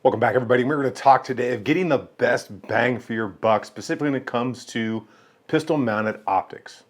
Welcome back, everybody. We're going to talk today of getting the best bang for your buck, specifically when it comes to pistol mounted optics.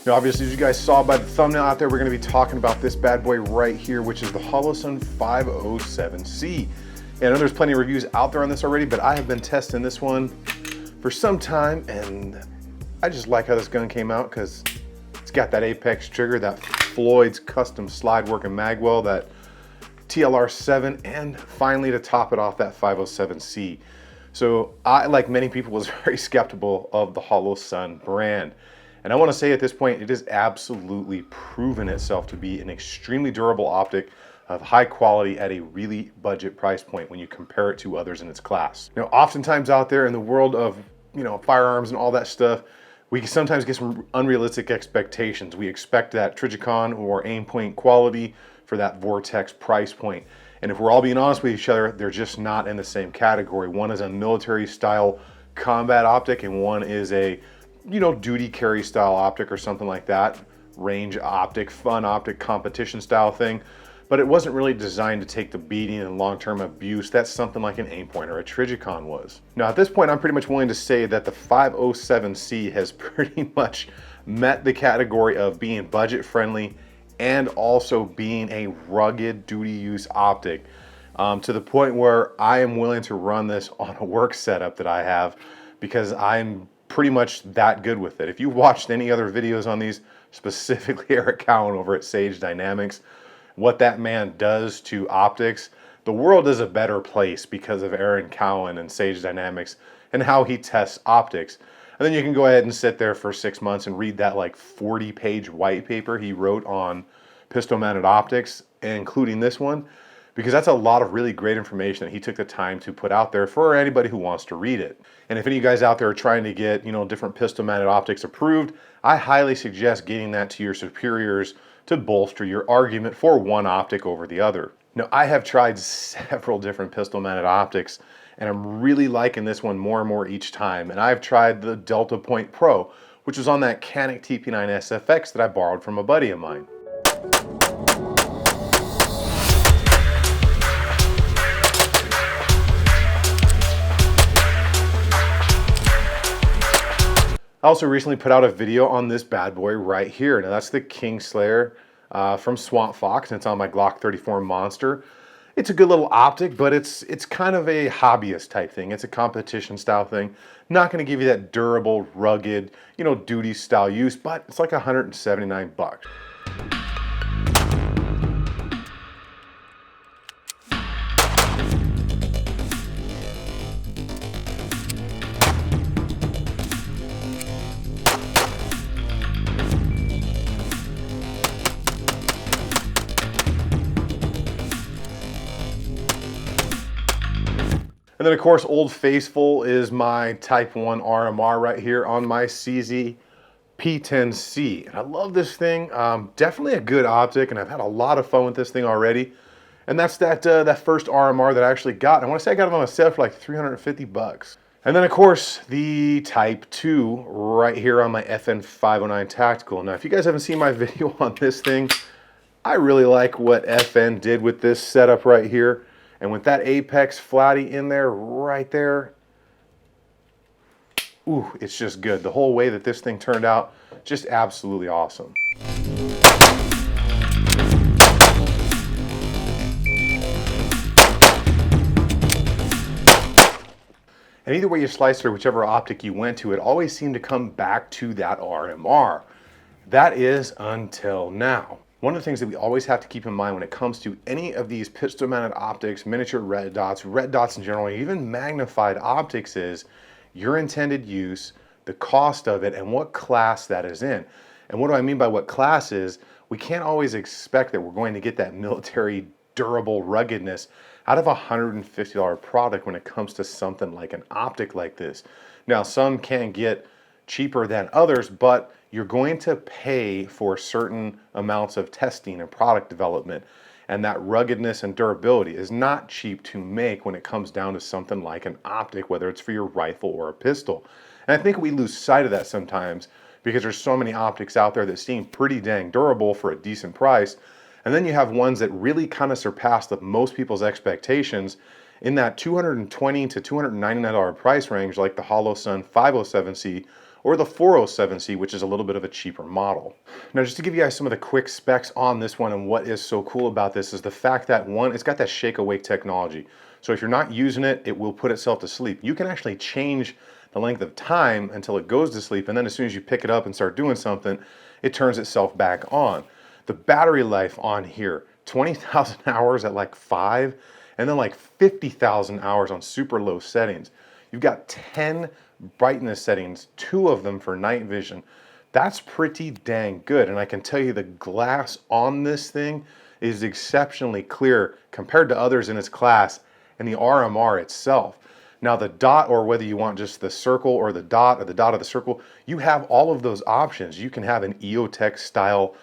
Now, obviously, as you guys saw by the thumbnail out there, we're going to be talking about this bad boy right here, which is the Holosun 507C. And I know there's plenty of reviews out there on this already, but I have been testing this one for some time, and I just like how this gun came out because it's got that Apex trigger, that Floyd's custom slide working magwell, that TLR7, and finally to top it off, that 507C. So I, like many people, was very skeptical of the Holosun brand. And I want to say at this point, it has absolutely proven itself to be an extremely durable optic of high quality at a really budget price point when you compare it to others in its class. Now, oftentimes out there in the world of, firearms and all that stuff, we can sometimes get some unrealistic expectations. We expect that Trijicon or Aimpoint quality for that Vortex price point. And if we're all being honest with each other, they're just not in the same category. One is a military style combat optic and one is a duty carry style optic or something like that. Range optic, fun optic, competition style thing. But it wasn't really designed to take the beating and long-term abuse that something like an Aimpoint or a Trijicon was. Now at this point, I'm pretty much willing to say that the 507C has pretty much met the category of being budget friendly and also being a rugged duty use optic, to the point where I am willing to run this on a work setup that I have because I'm pretty much that good with it. If you've watched any other videos on these, specifically Eric Cowan over at Sage Dynamics, what that man does to optics, the world is a better place because of Aaron Cowan and Sage Dynamics and how he tests optics. And then you can go ahead and sit there for 6 months and read that like 40-page white paper he wrote on pistol mounted optics, including this one, because that's a lot of really great information that he took the time to put out there for anybody who wants to read it. And if any of you guys out there are trying to get, different pistol mounted optics approved, I highly suggest getting that to your superiors to bolster your argument for one optic over the other. Now, I have tried several different pistol mounted optics and I'm really liking this one more and more each time. And I've tried the Delta Point Pro, which was on that Canik TP9 SFX that I borrowed from a buddy of mine. I also recently put out a video on this bad boy right here. Now that's the Kingslayer from Swamp Fox, and it's on my Glock 34 Monster. It's a good little optic, but it's kind of a hobbyist type thing. It's a competition style thing. Not going to give you that durable, rugged, duty style use, but it's like 179 bucks. And then of course, Old Faithful is my Type 1 RMR right here on my CZ P10C. And I love this thing. Definitely a good optic, and I've had a lot of fun with this thing already. And that's that first RMR that I actually got. I want to say I got it on a sale for like 350 bucks. And then of course, the Type 2 right here on my FN 509 Tactical. Now, if you guys haven't seen my video on this thing, I really like what FN did with this setup right here. And with that Apex flatty in there, right there, ooh, it's just good. The whole way that this thing turned out, just absolutely awesome. And either way you sliced it or whichever optic you went to, it always seemed to come back to that RMR. That is until now. One of the things that we always have to keep in mind when it comes to any of these pistol mounted optics, miniature red dots in general, even magnified optics is your intended use, the cost of it, and what class that is in. And what do I mean by what class is? We can't always expect that we're going to get that military durable ruggedness out of a $150 product when it comes to something like an optic like this. Now, some can get cheaper than others, but you're going to pay for certain amounts of testing and product development. And that ruggedness and durability is not cheap to make when it comes down to something like an optic, whether it's for your rifle or a pistol. And I think we lose sight of that sometimes because there's so many optics out there that seem pretty dang durable for a decent price. And then you have ones that really kind of surpass most people's expectations in that $220 to $299 price range, like the Holosun 507C or the 407C, which is a little bit of a cheaper model. Now, just to give you guys some of the quick specs on this one, and what is so cool about this is the fact that, one, it's got that shake awake technology. So if you're not using it, it will put itself to sleep. You can actually change the length of time until it goes to sleep, and then as soon as you pick it up and start doing something, it turns itself back on. The battery life on here, 20,000 hours at like 5, and then like 50,000 hours on super low settings. You've got 10 brightness settings, 2 of them for night vision. That's pretty dang good. And I can tell you the glass on this thing is exceptionally clear compared to others in its class and the RMR itself. Now the dot, or whether you want just the circle or the dot of the circle, you have all of those options. You can have an EOTech style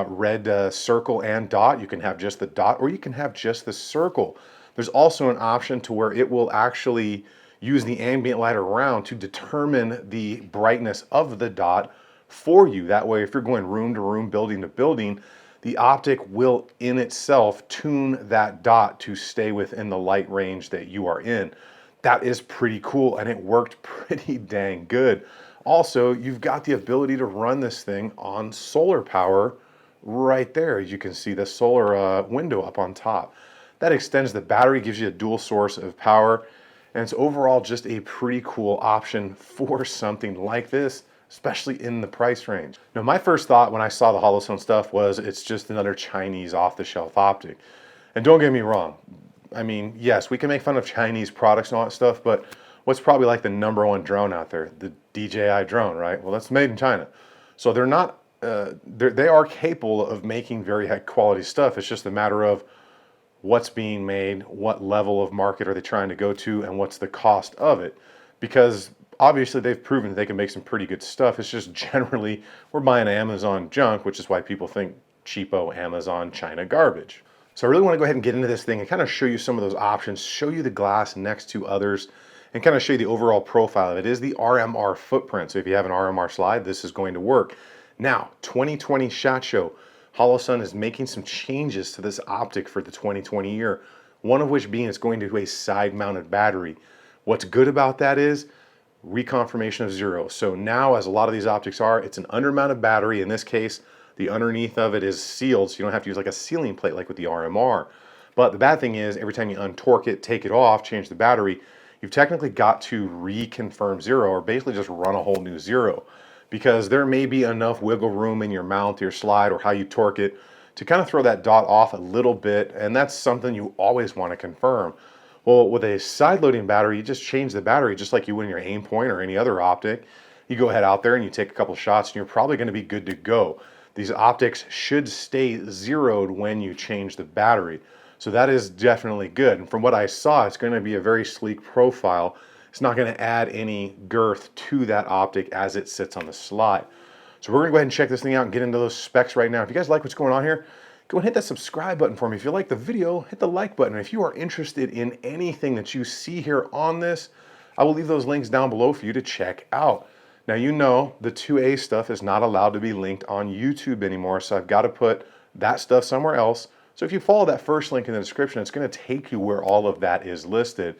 red circle and dot. You can have just the dot, or you can have just the circle. There's also an option to where it will actually use the ambient light around to determine the brightness of the dot for you. That way, if you're going room to room, building to building, the optic will in itself tune that dot to stay within the light range that you are in. That is pretty cool, and it worked pretty dang good. Also, you've got the ability to run this thing on solar power right there. As you can see the solar window up on top. That extends the battery, gives you a dual source of power, and it's overall just a pretty cool option for something like this, especially in the price range. Now, my first thought when I saw the Holosun stuff was it's just another Chinese off-the-shelf optic. And don't get me wrong, I mean, yes, we can make fun of Chinese products and all that stuff, but what's probably like the #1 drone out there? The DJI drone, right? Well, that's made in China. So they're not, they are capable of making very high quality stuff. It's just a matter of what's being made, what level of market are they trying to go to, and what's the cost of it. Because obviously they've proven that they can make some pretty good stuff. It's just generally we're buying Amazon junk, which is why people think cheapo Amazon China garbage. So I really want to go ahead and get into this thing and kind of show you some of those options, show you the glass next to others, and kind of show you the overall profile of it. It is the RMR footprint. So if you have an RMR slide, this is going to work. Now, 2020 SHOT Show. Holosun is making some changes to this optic for the 2020 year, one of which being it's going to a side-mounted battery. What's good about that is reconfirmation of 0. So now, as a lot of these optics are, it's an undermounted battery. In this case, the underneath of it is sealed, so you don't have to use like a sealing plate like with the RMR. But the bad thing is, every time you untorque it, take it off, change the battery, you've technically got to reconfirm 0, or basically just run a whole new 0. Because there may be enough wiggle room in your mount, your slide, or how you torque it to kind of throw that dot off a little bit, and that's something you always want to confirm. Well, with a side-loading battery, you just change the battery just like you would in your aim point or any other optic. You go ahead out there and you take a couple shots, and you're probably going to be good to go. These optics should stay zeroed when you change the battery. So that is definitely good. And from what I saw, it's going to be a very sleek profile. It's not going to add any girth to that optic as it sits on the slide. So we're going to go ahead and check this thing out and get into those specs right now. If you guys like what's going on here, go and hit that subscribe button for me. If you like the video, hit the like button. And if you are interested in anything that you see here on this, I will leave those links down below for you to check out. Now, you know the 2A stuff is not allowed to be linked on YouTube anymore, so I've got to put that stuff somewhere else. So if you follow that first link in the description, it's going to take you where all of that is listed.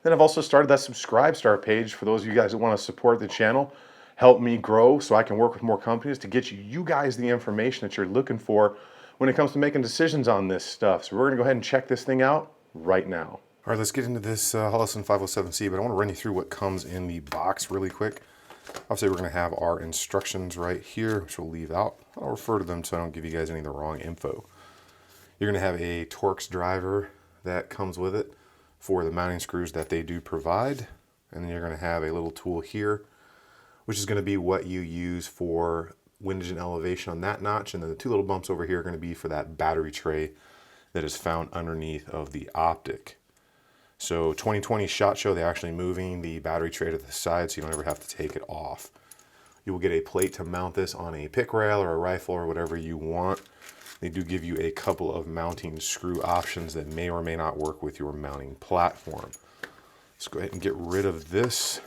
Then I've also started that SubscribeStar page for those of you guys that want to support the channel, help me grow so I can work with more companies to get you guys the information that you're looking for when it comes to making decisions on this stuff. So we're going to go ahead and check this thing out right now. All right, let's get into this Holosun 507C, but I want to run you through what comes in the box really quick. Obviously, we're going to have our instructions right here, which we'll leave out. I'll refer to them so I don't give you guys any of the wrong info. You're going to have a Torx driver that comes with it for the mounting screws that they do provide. And then you're going to have a little tool here, which is going to be what you use for windage and elevation on that notch. And then the 2 little bumps over here are going to be for that battery tray that is found underneath of the optic. So 2020 SHOT Show, they're actually moving the battery tray to the side so you don't ever have to take it off. You will get a plate to mount this on a pick rail or a rifle or whatever you want. They do give you a couple of mounting screw options that may or may not work with your mounting platform. Let's go ahead and get rid of this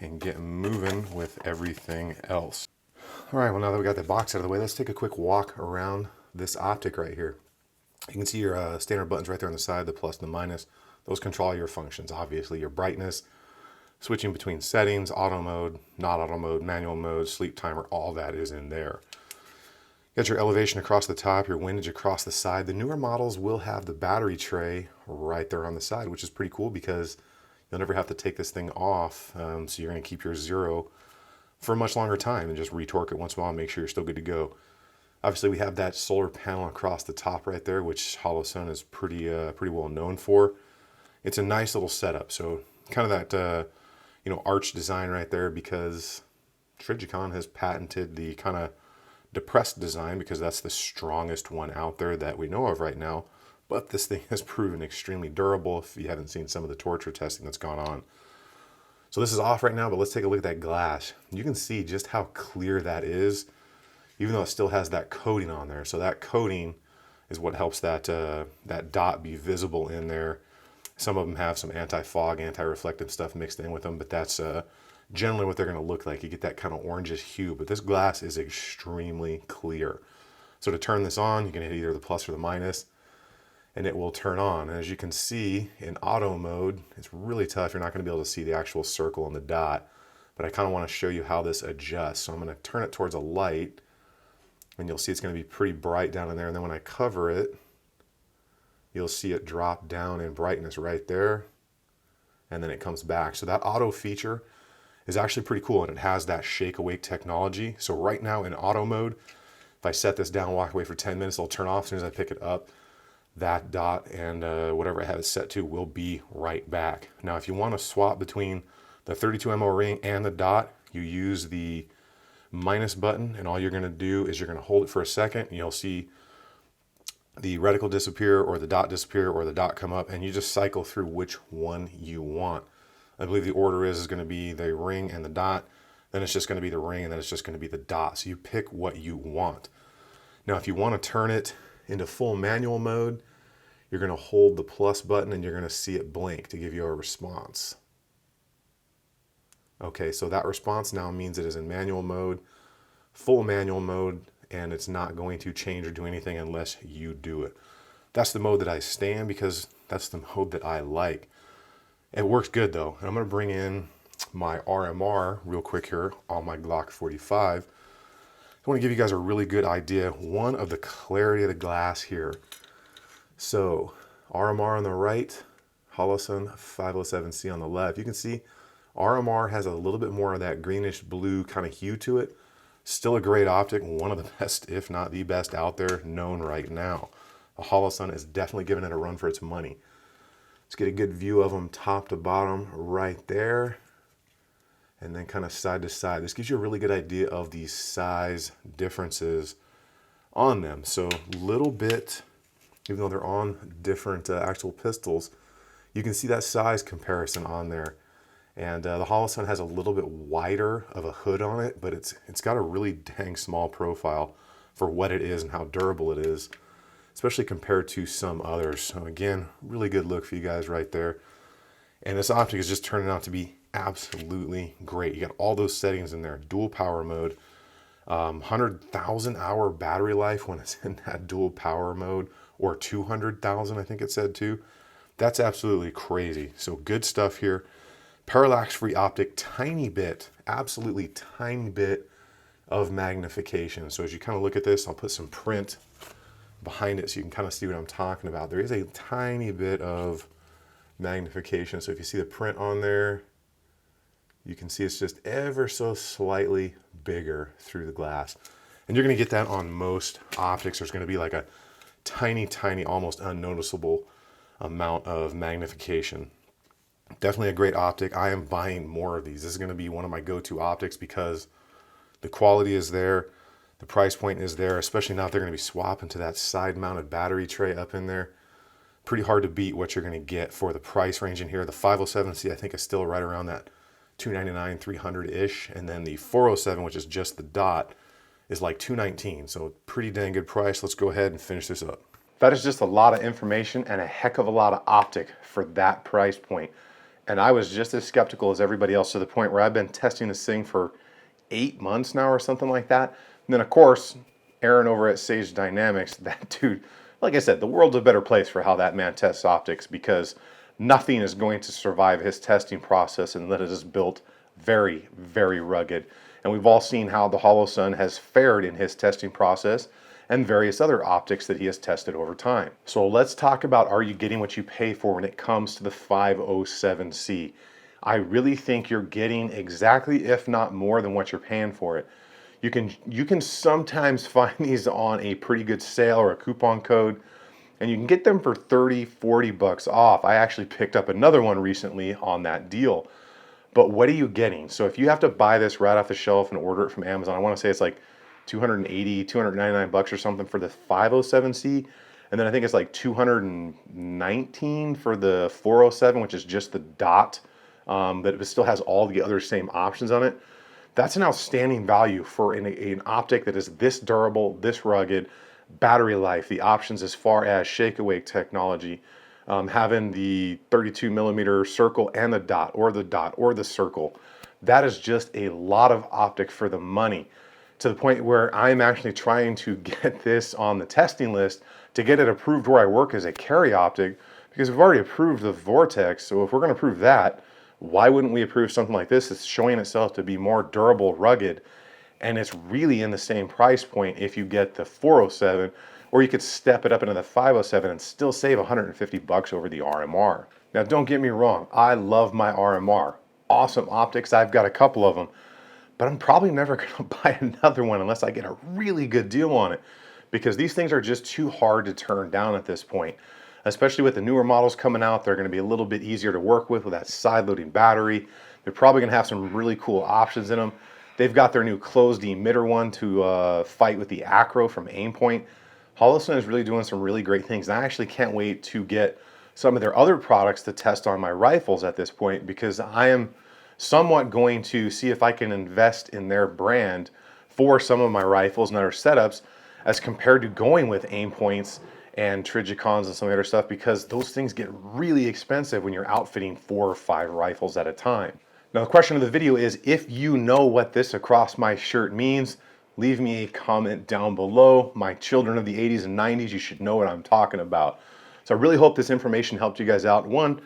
and get moving with everything else. All right, well, now that we got the box out of the way, let's take a quick walk around this optic right here. You can see your standard buttons right there on the side, the plus and the minus. Those control your functions, obviously your brightness, switching between settings, auto mode, not auto mode, manual mode, sleep timer, all that is in there. You got your elevation across the top, your windage across the side. The newer models will have the battery tray right there on the side, which is pretty cool because you'll never have to take this thing off. So you're going to keep your zero for a much longer time and just retorque it once in a while and make sure you're still good to go. Obviously, we have that solar panel across the top right there, which Holosun is pretty well known for. It's a nice little setup. So kind of that arch design right there, because Trijicon has patented the kind of depressed design because that's the strongest one out there that we know of right now. But this thing has proven extremely durable if you haven't seen some of the torture testing that's gone on. So this is off right now, but let's take a look at that glass. You can see just how clear that is, even though it still has that coating on there. So that coating is what helps that dot be visible in there. Some of them have some anti-fog, anti-reflective stuff mixed in with them, but that's generally what they're going to look like. You get that kind of orangish hue, but this glass is extremely clear. So to turn this on, you can hit either the plus or the minus, and it will turn on. And as you can see, in auto mode, it's really tough. You're not going to be able to see the actual circle and the dot, but I kind of want to show you how this adjusts. So I'm going to turn it towards a light, and you'll see it's going to be pretty bright down in there. And then when I cover it, you'll see it drop down in brightness right there, and then it comes back. So that auto feature is actually pretty cool, and it has that shake awake technology. So right now in auto mode, if I set this down, walk away for 10 minutes, it'll turn off as soon as I pick it up. That dot and whatever I have it set to will be right back. Now, if you want to swap between the 32 MO ring and the dot, you use the minus button, and all you're going to do is you're going to hold it for a second, and you'll see the reticle disappear or the dot disappear or the dot come up, and you just cycle through which one you want. I believe the order is going to be the ring and the dot, then it's just going to be the ring, and then it's just going to be the dot. So you pick what you want. Now, if you want to turn it into full manual mode, you're going to hold the plus button and you're going to see it blink to give you a response. Okay, so that response now means it is in manual mode, full manual mode, and it's not going to change or do anything unless you do it. That's the mode that I stay in because that's the mode that I like. It works good though. And I'm going to bring in my RMR real quick here on my Glock 45. I want to give you guys a really good idea, one, of the clarity of the glass here. So RMR on the right, Holosun 507C on the left. You can see RMR has a little bit more of that greenish blue kind of hue to it. Still a great optic, one of the best, if not the best out there known right now. The Holosun is definitely giving it a run for its money. Let's get a good view of them top to bottom right there, and then kind of side to side. This gives you a really good idea of the size differences on them. So little bit, even though they're on different actual pistols, you can see that size comparison on there. And the Holosun has a little bit wider of a hood on it, but it's got a really dang small profile for what it is and how durable it is, especially compared to some others. So again, really good look for you guys right there. And this optic is just turning out to be absolutely great. You got all those settings in there, dual power mode, 100,000 hour battery life when it's in that dual power mode, or 200,000, I think it said too. That's absolutely crazy. So good stuff here. Parallax-free optic, tiny bit, absolutely tiny bit of magnification. So as you kind of look at this, I'll put some print behind it so you can kind of see what I'm talking about. There is a tiny bit of magnification. So if you see the print on there, you can see it's just ever so slightly bigger through the glass. And you're going to get that on most optics. There's going to be like a tiny, tiny, almost unnoticeable amount of magnification. Definitely a great optic. I am buying more of these. This is going to be one of my go-to optics because the quality is there, the price point is there, especially now if they're going to be swapping to that side-mounted battery tray up in there. pretty hard to beat what you're going to get for the price range in here. The 507C I think is still right around that $299, $300-ish, and then the 407, which is just the dot, is like $219. So pretty dang good price. Let's go ahead and finish this up. That is just a lot of information and a heck of a lot of optic for that price point. And I was just as skeptical as everybody else, to the point where I've been testing this thing for 8 months now or something like that. And then of course, Aaron over at Sage Dynamics, that dude, like I said, the world's a better place for how that man tests optics, because nothing is going to survive his testing process, and that it is built very, very rugged. And we've all seen how the Holosun has fared in his testing process and various other optics that he has tested over time. So let's talk about, are you getting what you pay for when it comes to the 507C? I really think you're getting exactly, if not more than what you're paying for it. You can sometimes find these on a pretty good sale or a coupon code, and you can get them for 30, 40 bucks off. I actually picked up another one recently on that deal. But what are you getting? So if you have to buy this right off the shelf and order it from Amazon, I want to say it's like 280, 299 bucks or something for the 507C. And then I think it's like 219 for the 407, which is just the dot, but it still has all the other same options on it. That's an outstanding value for an optic that is this durable, this rugged, battery life, the options as far as shake awake technology, having the 32 millimeter circle and the dot or the circle. That is just a lot of optic for the money, to the point where I'm actually trying to get this on the testing list to get it approved where I work as a carry optic, because we've already approved the Vortex. So if we're going to approve that, why wouldn't we approve something like this? It's showing itself to be more durable, rugged, and it's really in the same price point if you get the 407, or you could step it up into the 507 and still save 150 bucks over the RMR. Now don't get me wrong, I love my RMR. Awesome optics, I've got a couple of them, but I'm probably never going to buy another one unless I get a really good deal on it, because these things are just too hard to turn down at this point. Especially with the newer models coming out, they're going to be a little bit easier to work with that side-loading battery. They're probably going to have some really cool options in them. They've got their new closed emitter one to fight with the Acro from Aimpoint. Holosun is really doing some really great things, and I actually can't wait to get some of their other products to test on my rifles at this point, because I am somewhat going to see if I can invest in their brand for some of my rifles and other setups, as compared to going with Aimpoints and Trijicons and some of the other stuff, because those things get really expensive when you're outfitting 4 or 5 rifles at a time. Now the question of the video is, if you know what this across my shirt means, leave me a comment down below. My children of the 80s and 90s, you should know what I'm talking about. So I really hope this information helped you guys out. One,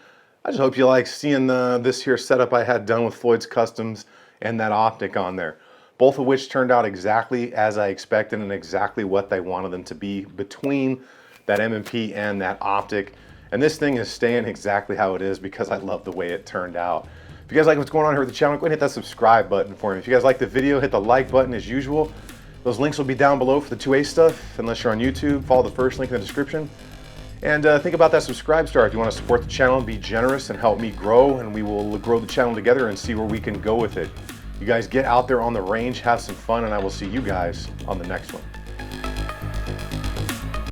I just hope you like seeing this here setup I had done with Floyd's Customs and that optic on there. Both of which turned out exactly as I expected and exactly what they wanted them to be between that M&P and that optic. And this thing is staying exactly how it is because I love the way it turned out. If you guys like what's going on here with the channel, go ahead and hit that subscribe button for me. If you guys like the video, hit the like button as usual. Those links will be down below for the 2A stuff. Unless you're on YouTube, follow the first link in the description. And think about that subscribe star if you want to support the channel and be generous and help me grow, and we will grow the channel together and see where we can go with it. You guys get out there on the range, have some fun, and I will see you guys on the next one.